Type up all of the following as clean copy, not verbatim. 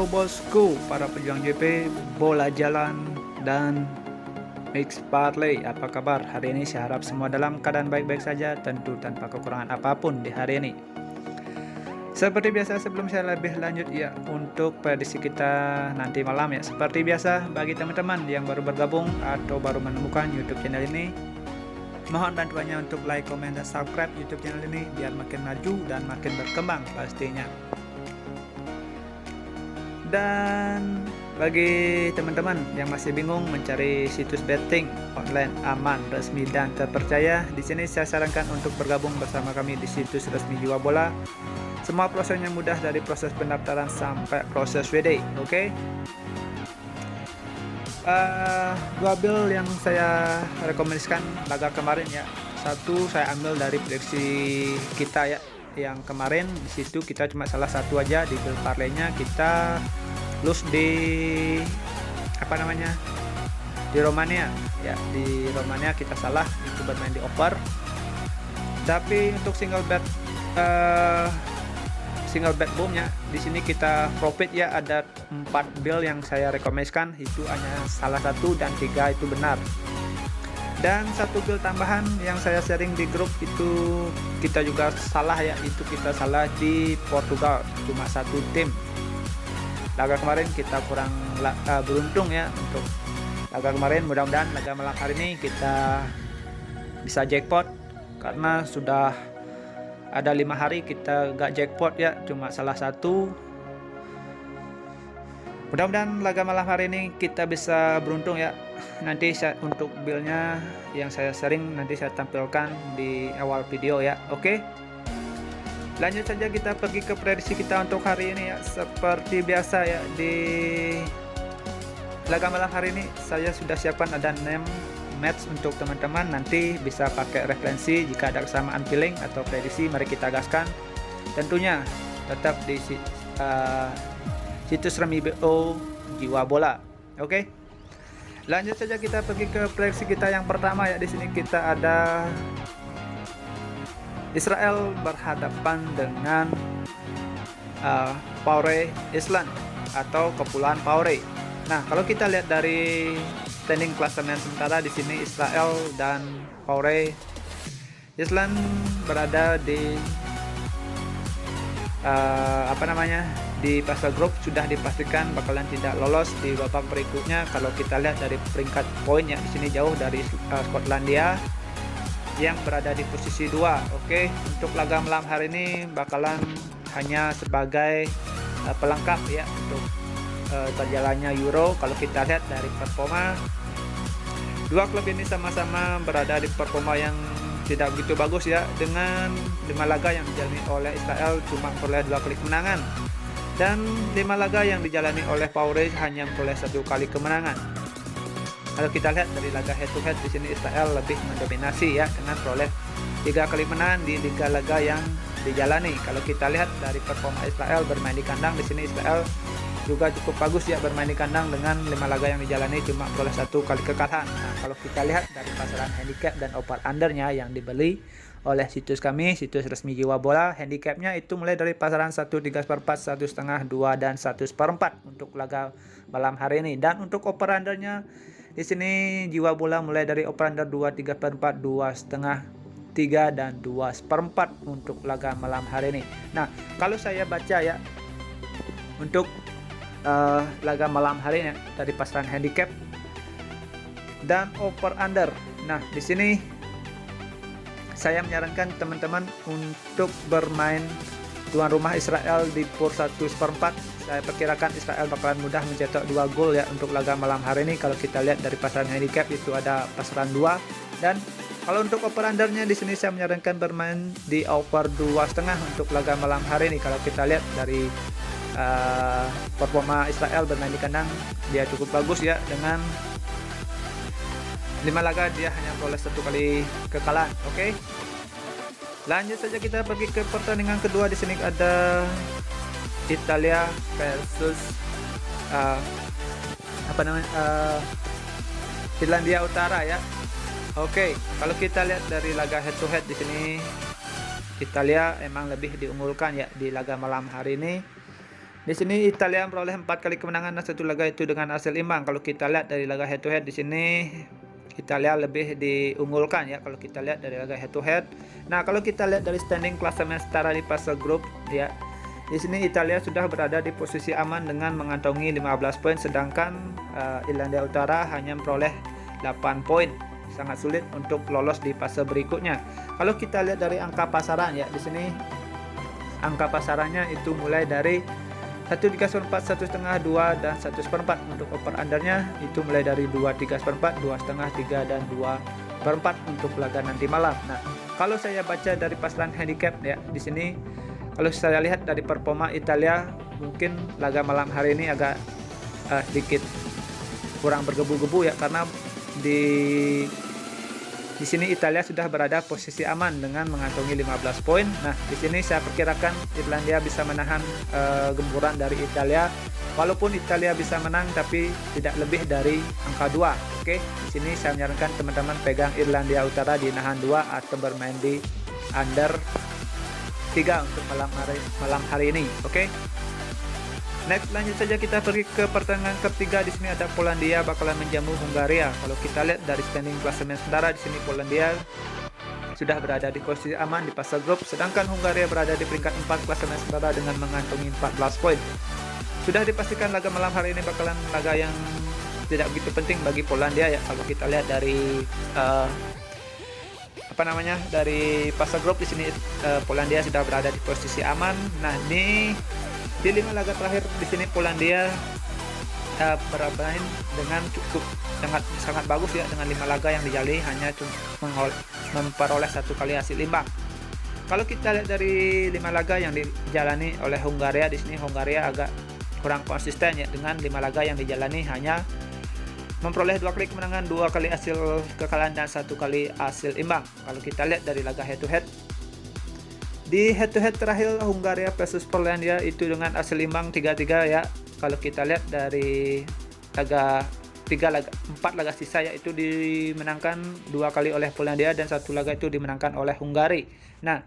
Halo bosku, para pejuang JP, bola jalan, dan Mix Parley. Apa kabar hari ini? Saya harap semua dalam keadaan baik-baik saja, tentu tanpa kekurangan apapun di hari ini. Seperti biasa, sebelum saya lebih lanjut ya, untuk prediksi kita nanti malam ya, seperti biasa bagi teman-teman yang baru bergabung atau baru menemukan YouTube channel ini, mohon bantuannya untuk like, komen, dan subscribe YouTube channel ini biar makin maju dan makin berkembang pastinya. Dan bagi teman-teman yang masih bingung mencari situs betting online aman, resmi, dan terpercaya, di sini saya sarankan untuk bergabung bersama kami di situs resmi Jiwa Bola. Semua prosesnya mudah, dari proses pendaftaran sampai proses WD. Oke. Dua build yang saya rekomendasikan laga kemarin ya. Satu saya ambil dari prediksi kita ya, yang kemarin di situ kita cuma salah satu aja di build parlaynya, kita lose di di Romania ya. Di Romania kita salah, itu bermain di over. Tapi untuk single bet boomnya di sini kita profit ya. Ada 4 build yang saya rekomendasikan, itu hanya salah satu dan 3 itu benar. Dan satu build tambahan yang saya sharing di grup itu kita juga salah ya, itu kita salah di Portugal, cuma satu tim. Laga kemarin kita kurang beruntung ya untuk laga kemarin. Mudah-mudahan laga malam hari ini kita bisa jackpot, karena sudah ada 5 hari kita gak jackpot ya, cuma salah satu. Mudah-mudahan laga malam hari ini kita bisa beruntung ya. Nanti untuk buildnya yang saya sharing nanti saya tampilkan di awal video ya. Oke, lanjut saja kita pergi ke prediksi kita untuk hari ini ya. Seperti biasa ya, di laga malam hari ini saya sudah siapkan ada 6 match untuk teman-teman. Nanti bisa pakai referensi jika ada kesamaan feeling atau prediksi, mari kita gaskan. Tentunya tetap di situs resmi BO Jiwa Bola. Oke. Lanjut saja kita pergi ke prediksi kita yang pertama ya. Di sini kita ada Israel berhadapan dengan Faroe Island atau Kepulauan Faroe. Nah, kalau kita lihat dari standing klasemen sementara, di sini Israel dan Faroe Island berada di di fase grup, sudah dipastikan bakalan tidak lolos di babak berikutnya. Kalau kita lihat dari peringkat poinnya, di sini jauh dari Skotlandia yang berada di posisi 2. Oke, untuk laga malam hari ini bakalan hanya sebagai pelengkap ya untuk berjalannya Euro. Kalau kita lihat dari performa, dua klub ini sama-sama berada di performa yang tidak begitu bagus ya. Dengan 5 laga yang dijalani oleh Israel cuma memperoleh 2 kali kemenangan, dan 5 laga yang dijalani oleh Faroe hanya memperoleh 1 kali kemenangan. Kalau kita lihat dari laga head to head, di sini Israel lebih mendominasi ya, dengan peroleh 3 kali menang di 3 laga yang dijalani. Kalau kita lihat dari performa Israel bermain di kandang, di sini Israel juga cukup bagus ya bermain di kandang, dengan 5 laga yang dijalani cuma peroleh 1 kali kekalahan. Nah, kalau kita lihat dari pasaran handicap dan over undernya yang dibeli oleh situs kami, situs resmi Jiwa Bola, handicapnya itu mulai dari pasaran 1/3/4, 1,5, 2, dan 1/4 untuk laga malam hari ini. Dan untuk over undernya di sini Jiwa Bola mulai dari over under 2/3/4, 2,5, 3, dan 2/4 untuk laga malam hari ini. Nah, kalau saya baca ya untuk laga malam hari ini dari pasaran handicap dan over under. Nah, di sini saya menyarankan teman-teman untuk bermain tuan rumah Israel di PUR 1/4. Saya perkirakan Israel bakalan mudah mencetak 2 gol ya untuk laga malam hari ini. Kalau kita lihat dari pasaran handicap itu ada pasaran 2, dan kalau untuk over undernya di sini saya menyarankan bermain di over 2,5 untuk laga malam hari ini. Kalau kita lihat dari performa Israel bermain di kandang, dia cukup bagus ya, dengan 5 laga dia hanya memperoleh 1 kali kekalahan. Oke. Lanjut saja kita pergi ke pertandingan kedua. Di sini ada Italia versus Finlandia Utara ya. Oke, kalau kita lihat dari laga head to head, di sini Italia emang lebih diunggulkan ya di laga malam hari ini. Di sini Italia memperoleh 4 kali kemenangan dan 1 laga itu dengan hasil imbang. Kalau kita lihat dari laga head to head di sini Italia lebih diunggulkan ya kalau kita lihat dari laga head to head. Nah, kalau kita lihat dari standing klasemen setara di fase grup ya. Di sini Italia sudah berada di posisi aman dengan mengantongi 15 poin, sedangkan Irlandia Utara hanya memperoleh 8 poin. Sangat sulit untuk lolos di fase berikutnya. Kalau kita lihat dari angka pasaran ya, di sini angka pasarannya itu mulai dari 1/3/4, 1/2, 2 dan 1/4. Untuk over undernya itu mulai dari 2/3/4, 2/2, 3 dan 2/4 untuk laga nanti malam. Nah, kalau saya baca dari pasaran handicap ya, di sini kalau saya lihat dari performa Italia, mungkin laga malam hari ini agak sedikit kurang bergebu-gebu ya, karena di sini Italia sudah berada posisi aman dengan mengantongi 15 poin. Nah, di sini saya perkirakan Irlandia bisa menahan gempuran dari Italia. Walaupun Italia bisa menang, tapi tidak lebih dari angka 2. Oke, di sini saya menyarankan teman-teman pegang Irlandia Utara di nahan 2 atau bermain di under 3 untuk malam hari ini. Oke. Next, lanjut saja kita pergi ke pertandingan ketiga. Di sini ada Polandia bakalan menjamu Hungaria. Kalau kita lihat dari standing klasemen sementara, di sini Polandia sudah berada di posisi aman di fase grup, sedangkan Hungaria berada di peringkat 4 klasemen sementara dengan mengantongi 14 poin. Sudah dipastikan laga malam hari ini bakalan laga yang tidak begitu penting bagi Polandia ya. Kalau kita lihat dari dari fase grup, di sini Polandia sudah berada di posisi aman. Nah, di 5 laga terakhir di sini Polandia bermain dengan cukup sangat bagus ya, dengan 5 laga yang dijalani hanya memperoleh 1 kali hasil imbang. Kalau kita lihat dari 5 laga yang dijalani oleh Hungaria, di sini Hungaria agak kurang konsisten ya, dengan 5 laga yang dijalani hanya memperoleh 2 kali kemenangan, 2 kali hasil kekalahan dan 1 kali hasil imbang. Kalau kita lihat dari laga head to head, di head to head terakhir Hungaria versus Polandia itu dengan hasil imbang 3-3 ya. Kalau kita lihat dari 4 laga sisa ya, itu dimenangkan 2 kali oleh Polandia dan 1 laga itu dimenangkan oleh Hungaria. Nah,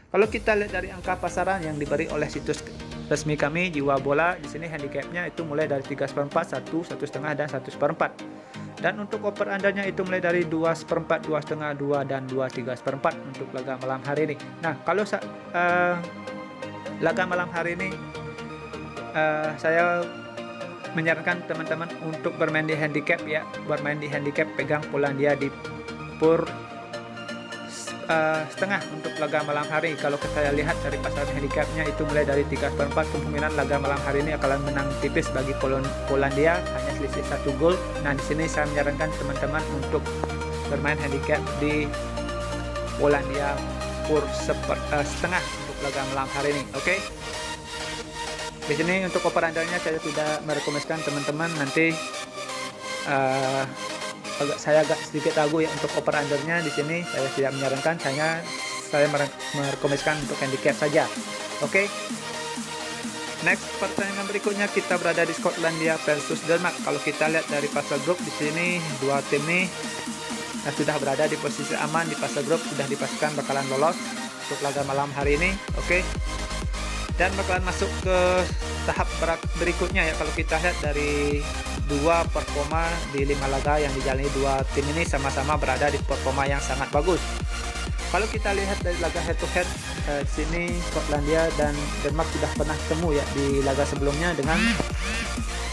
kalau kita lihat dari angka pasaran yang diberi oleh situs resmi kami Jiwa Bola, di sini handicapnya itu mulai dari 3/4, 1, 1/2 dan 1/4. Dan untuk over undernya itu mulai dari 2/4, 2/2, 2 dan 2/3/4 untuk laga malam hari ini. Nah, kalau laga malam hari ini saya menyarankan teman-teman untuk bermain di handicap ya, bermain di handicap, pegang Polandia di pur setengah untuk laga malam hari. Kalau saya lihat dari pasaran handicapnya itu mulai dari 3/4, kemungkinan laga malam hari ini akan menang tipis bagi Polandia, hanya selisih 1 gol. Nah, di sini saya menyarankan teman-teman untuk bermain handicap di Polandia pur setengah untuk laga malam hari ini. Oke. Di sini untuk over undernya saya tidak merekomendasikan teman-teman nanti saya agak sedikit ragu ya untuk over undernya. Di sini saya tidak menyarankan, saya merekomendasikan untuk handicap saja. Oke. Next, pertandingan berikutnya kita berada di Skotlandia versus Denmark. Kalau kita lihat dari fase grup, di sini dua tim ini sudah berada di posisi aman di fase grup, sudah dipastikan bakalan lolos untuk laga malam hari ini. Oke. Dan bakalan masuk ke tahap berikutnya ya. Kalau kita lihat dari 2 performa di 5 laga yang dijalani dua tim ini sama-sama berada di performa yang sangat bagus. Kalau kita lihat dari laga head to head, di sini Skotlandia dan Denmark sudah pernah ketemu ya di laga sebelumnya dengan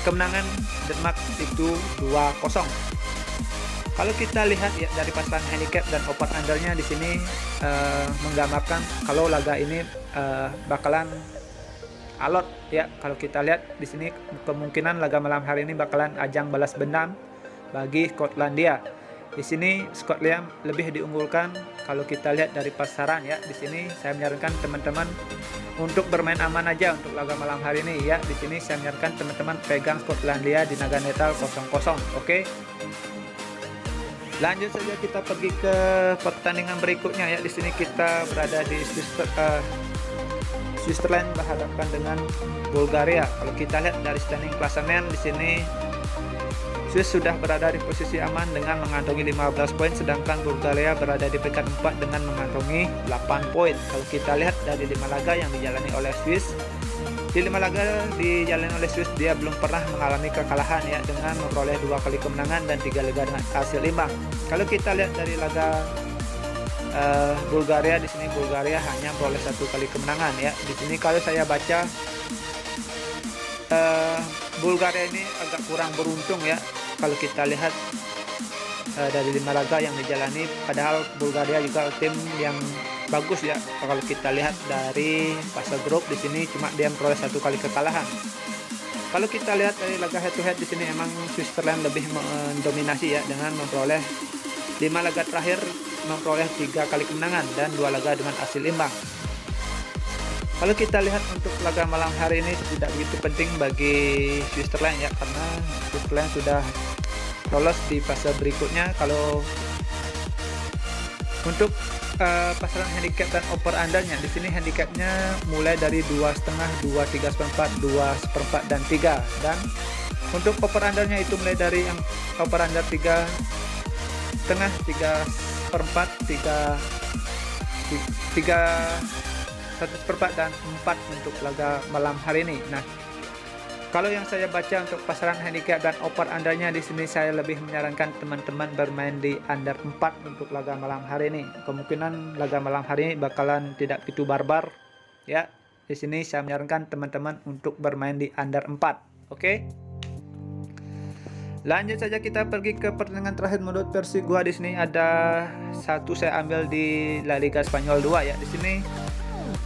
kemenangan Denmark itu 2-0. Kalau kita lihat ya dari pasaran handicap dan over undernya, di sini menggambarkan kalau laga ini bakalan alot ya. Kalau kita lihat di sini kemungkinan laga malam hari ini bakalan ajang balas dendam bagi Skotlandia. Di sini Skotlandia lebih diunggulkan kalau kita lihat dari pasaran ya. Di sini saya menyarankan teman-teman untuk bermain aman aja untuk laga malam hari ini ya. Di sini saya menyarankan teman-teman pegang Skotlandia di naga netral 0-0. Oke. Lanjut saja kita pergi ke pertandingan berikutnya ya. Di sini kita berada di Switzerland berhadapan dengan Bulgaria. Kalau kita lihat dari standing klasemen, di sini Swiss sudah berada di posisi aman dengan mengantongi 15 poin, sedangkan Bulgaria berada di peringkat 4 dengan mengantongi 8 poin. Kalau kita lihat dari 5 laga yang dijalani oleh Swiss, Di 5 laga dijalani oleh Swiss, dia belum pernah mengalami kekalahan ya, dengan memperoleh 2 kali kemenangan dan 3 laga dengan hasil imbang. Kalau kita lihat dari laga Bulgaria, di sini Bulgaria hanya memperoleh 1 kali kemenangan ya. Di sini kalau saya baca Bulgaria ini agak kurang beruntung ya. Kalau kita lihat dari 5 laga yang dijalani, padahal Bulgaria juga tim yang bagus ya. Kalau kita lihat dari fase grup, di sini cuma dia memperoleh 1 kali kekalahan. Kalau kita lihat dari laga head to head, di sini emang Switzerland lebih mendominasi ya, dengan memperoleh 5 laga terakhir memperoleh 3 kali kemenangan dan 2 laga dengan hasil imbang. Kalau kita lihat untuk laga malam hari ini tidak begitu penting bagi Switzerland ya, karena Switzerland sudah lolos di fase berikutnya. Kalau untuk pasaran handicap dan over undernya, di sini handicapnya mulai dari 2,5, 2, 3/4, 2/4 dan 3. Dan untuk over undernya itu mulai dari yang over under 3,5, 3/4, 1/4 dan 4 untuk laga malam hari ini. Nah, kalau yang saya baca untuk pasaran handicap dan over undernya, di sini saya lebih menyarankan teman-teman bermain di under 4 untuk laga malam hari ini. Kemungkinan laga malam hari ini bakalan tidak begitu barbar ya. Di sini saya menyarankan teman-teman untuk bermain di under 4. Oke. Lanjut saja, kita pergi ke pertandingan terakhir menurut versi gua. Di sini ada satu saya ambil di La Liga Spanyol 2 ya. Di sini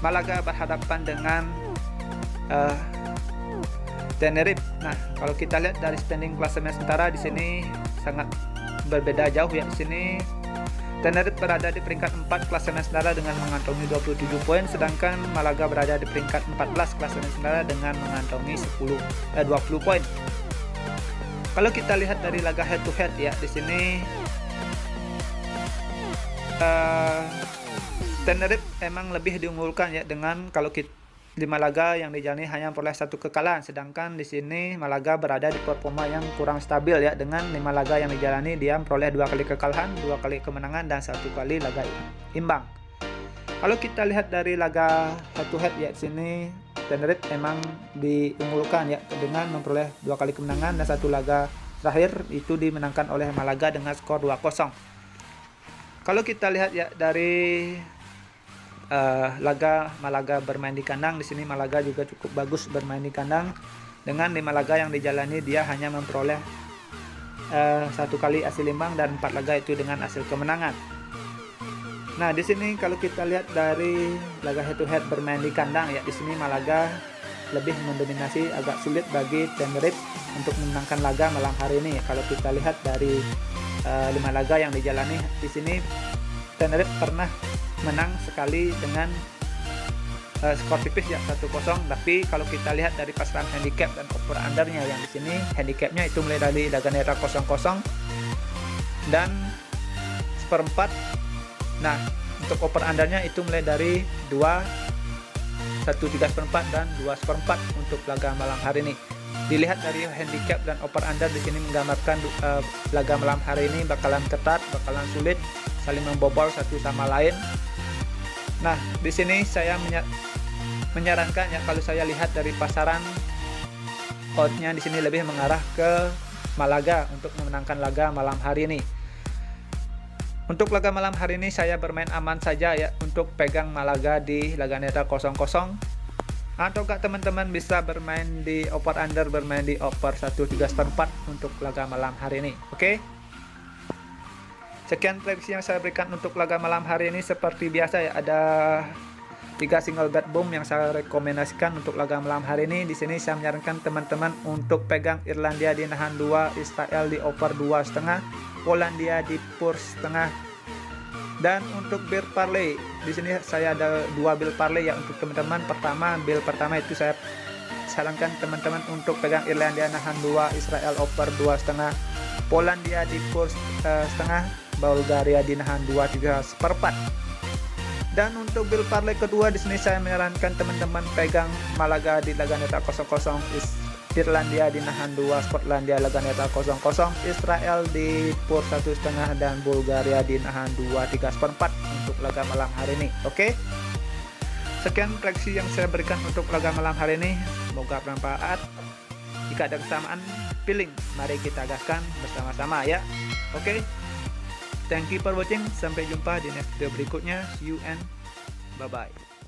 Malaga berhadapan dengan Tenerife. Nah, kalau kita lihat dari standing klasemen sementara, di sini sangat berbeda jauh ya. Di sini Tenerife berada di peringkat 4 klasemen sementara dengan mengantongi 27 poin, sedangkan Malaga berada di peringkat 14 klasemen sementara dengan mengantongi 20 poin. Kalau kita lihat dari laga head to head ya, di sini Tenerife emang lebih diunggulkan ya, dengan kalau 5 laga yang dijalani hanya memperoleh 1 kekalahan, sedangkan di sini Malaga berada di performa yang kurang stabil ya, dengan 5 laga yang dijalani dia memperoleh 2 kali kekalahan, 2 kali kemenangan dan 1 kali laga imbang. Kalau kita lihat dari laga head to head ya, di sini Tenerife emang diunggulkan ya, dengan memperoleh 2 kali kemenangan dan 1 laga terakhir itu dimenangkan oleh Malaga dengan skor 2-0. Kalau kita lihat ya dari laga Malaga bermain di kandang, di sini Malaga juga cukup bagus bermain di kandang. Dengan 5 laga yang dijalani dia hanya memperoleh 1 kali hasil imbang dan 4 laga itu dengan hasil kemenangan. Nah, di sini kalau kita lihat dari laga head to head bermain di kandang ya, di sini Malaga lebih mendominasi, agak sulit bagi Tenerife untuk memenangkan laga malam hari ini. Kalau kita lihat dari 5 laga yang dijalani, di sini Tenerife pernah menang sekali dengan skor tipis ya, 1-0. Tapi kalau kita lihat dari pasaran handicap dan over undernya, yang di sini handicapnya itu mulai dari laga netral 0-0 dan 1/4. Nah, untuk over undernya itu mulai dari 1/3/4 dan 2/4 untuk laga malam hari ini. Dilihat dari handicap dan over under, di sini menggambarkan laga malam hari ini bakalan ketat, bakalan sulit, saling membobol satu sama lain. Nah, di sini saya menyarankan ya, kalau saya lihat dari pasaran oddnya di sini lebih mengarah ke Malaga untuk memenangkan laga malam hari ini. Untuk laga malam hari ini saya bermain aman saja ya, untuk pegang Malaga di laga netral 0-0. Atau enggak teman-teman bisa bermain di over under, bermain di over 1/3/4 untuk laga malam hari ini. Oke. Sekian prediksi yang saya berikan untuk laga malam hari ini. Seperti biasa ya, ada 3 single bet boom yang saya rekomendasikan untuk laga malam hari ini. Di sini saya menyarankan teman-teman untuk pegang Irlandia di nahan 2, Israel di over 2,5, Polandia di purs setengah. Dan untuk bill parlay, di sini saya ada 2 bill parlay ya untuk teman-teman. Bill pertama itu saya sarankan teman-teman untuk pegang Irlandia nahan 2, Israel over 2,5, Polandia di purs setengah, Bulgaria di nahan 2/3/4. Dan untuk bill parlay kedua, di sini saya menyarankan teman-teman pegang Malaga di laga netral 0-0, Irlandia di nahan 2, Skotlandia laga netral 0-0, Israel di purs 1,5 dan Bulgaria di nahan 2/3/4 untuk laga malam hari ini. Oke. Sekian prediksi yang saya berikan untuk laga malam hari ini, semoga bermanfaat. Jika ada kesamaan feeling, mari kita gaskan bersama-sama ya. Oke, thank you for watching, sampai jumpa di next video berikutnya. See you and bye bye.